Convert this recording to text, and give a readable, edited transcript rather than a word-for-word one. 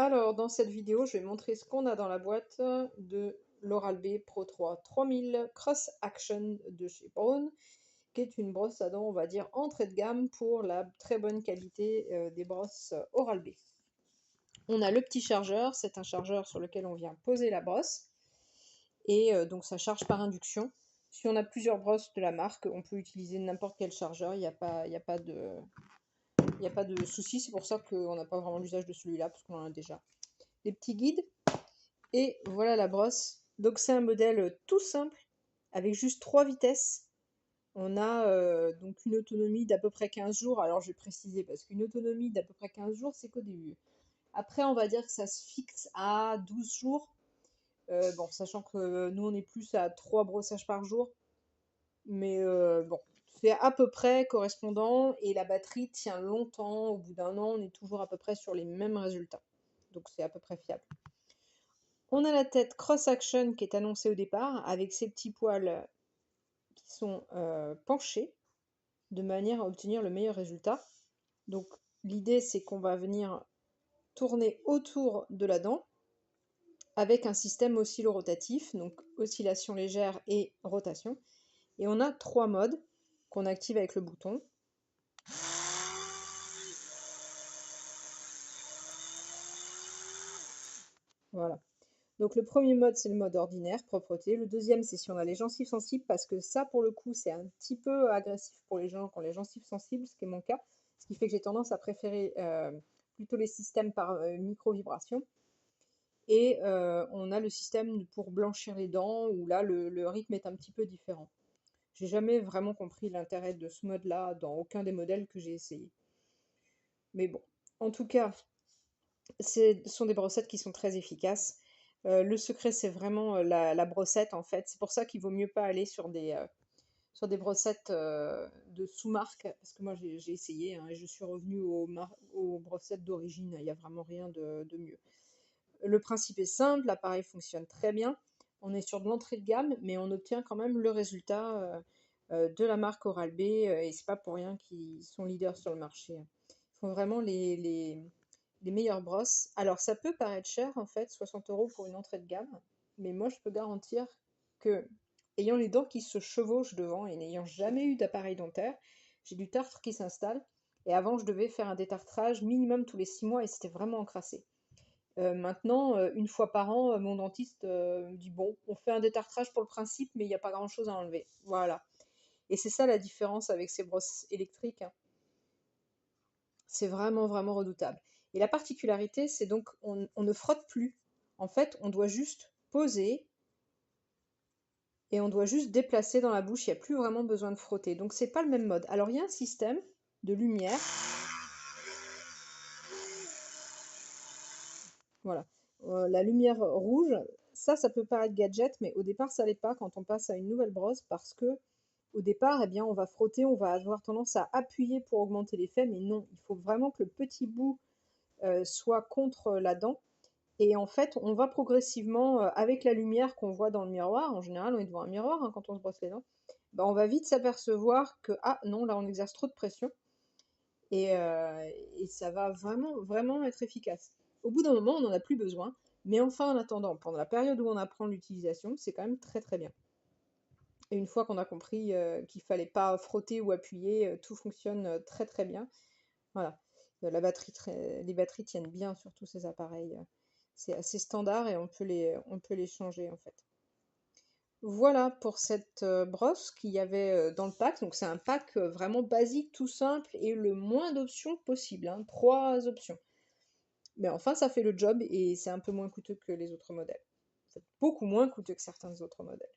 Alors, dans cette vidéo, je vais montrer ce qu'on a dans la boîte de l'Oral-B Pro 3 3000 Cross Action de chez Braun, qui est une brosse à dents, on va dire, entrée de gamme pour la très bonne qualité des brosses Oral-B. On a le petit chargeur, c'est un chargeur sur lequel on vient poser la brosse, et donc ça charge par induction. Si on a plusieurs brosses de la marque, on peut utiliser n'importe quel chargeur, il n'y a pas de souci, c'est pour ça qu'on n'a pas vraiment l'usage de celui-là, parce qu'on en a déjà. Les petits guides, et voilà la brosse. Donc c'est un modèle tout simple, avec juste 3 vitesses. On a donc une autonomie d'à peu près 15 jours. Alors je vais préciser, parce qu'une autonomie d'à peu près 15 jours, c'est qu'au début. Après, on va dire que ça se fixe à 12 jours. Bon, sachant que nous, on est plus à 3 brossages par jour. Mais bon, c'est à peu près correspondant. Et la batterie tient longtemps. Au bout d'un an, on est toujours à peu près sur les mêmes résultats. Donc c'est à peu près fiable. On a la tête Cross Action qui est annoncée au départ, avec ces petits poils qui sont penchés, de manière à obtenir le meilleur résultat. Donc l'idée, c'est qu'on va venir tourner autour de la dent avec un système oscillo-rotatif, donc oscillation légère et rotation. Et on a 3 modes qu'on active avec le bouton. Voilà. Donc le premier mode, c'est le mode ordinaire, propreté. Le deuxième, c'est si on a les gencives sensibles, parce que ça, pour le coup, c'est un petit peu agressif pour les gens qui ont les gencives sensibles, ce qui est mon cas. Ce qui fait que j'ai tendance à préférer plutôt les systèmes par micro-vibration. Et on a le système pour blanchir les dents, où là, le rythme est un petit peu différent. J'ai jamais vraiment compris l'intérêt de ce mode-là dans aucun des modèles que j'ai essayé. Mais bon, en tout cas, ce sont des brossettes qui sont très efficaces. Le secret, c'est vraiment la brossette, en fait. C'est pour ça qu'il vaut mieux pas aller sur des brossettes de sous-marque, parce que moi, j'ai essayé, hein, et je suis revenue aux brossettes d'origine. Il n'y a vraiment rien de mieux. Le principe est simple, l'appareil fonctionne très bien. On est sur de l'entrée de gamme, mais on obtient quand même le résultat de la marque Oral-B, et c'est pas pour rien qu'ils sont leaders sur le marché. Ils font vraiment les meilleures brosses. Alors ça peut paraître cher en fait, 60 € pour une entrée de gamme, mais moi je peux garantir que, ayant les dents qui se chevauchent devant et n'ayant jamais eu d'appareil dentaire, j'ai du tartre qui s'installe, et avant je devais faire un détartrage minimum tous les 6 mois et c'était vraiment encrassé. Maintenant, une fois par an, mon dentiste me dit: «Bon, on fait un détartrage pour le principe, mais il n'y a pas grand-chose à enlever». Voilà, et c'est ça la différence avec ces brosses électriques, hein. C'est vraiment, vraiment redoutable, et la particularité, c'est donc on ne frotte plus. En fait, on doit juste poser et on doit juste déplacer dans la bouche, il n'y a plus vraiment besoin de frotter, donc c'est pas le même mode. Alors il y a un système de lumière, voilà, la lumière rouge, ça peut paraître gadget, mais au départ ça l'est pas quand on passe à une nouvelle brosse, parce que au départ, eh bien, on va frotter, on va avoir tendance à appuyer pour augmenter l'effet, mais non, il faut vraiment que le petit bout soit contre la dent. Et en fait, on va progressivement, avec la lumière qu'on voit dans le miroir, en général, on est devant un miroir, hein, quand on se brosse les dents, bah, on va vite s'apercevoir que, ah non, là, on exerce trop de pression, et, et ça va vraiment, vraiment être efficace. Au bout d'un moment, on n'en a plus besoin, mais enfin, en attendant, pendant la période où on apprend l'utilisation, c'est quand même très très bien. Et une fois qu'on a compris qu'il fallait pas frotter ou appuyer, tout fonctionne très très bien. Voilà. Les batteries tiennent bien sur tous ces appareils. C'est assez standard et on peut les changer en fait. Voilà pour cette brosse qu'il y avait dans le pack. Donc c'est un pack vraiment basique, tout simple et le moins d'options possible, hein. 3 options. Mais enfin, ça fait le job et c'est un peu moins coûteux que les autres modèles. En fait, beaucoup moins coûteux que certains autres modèles.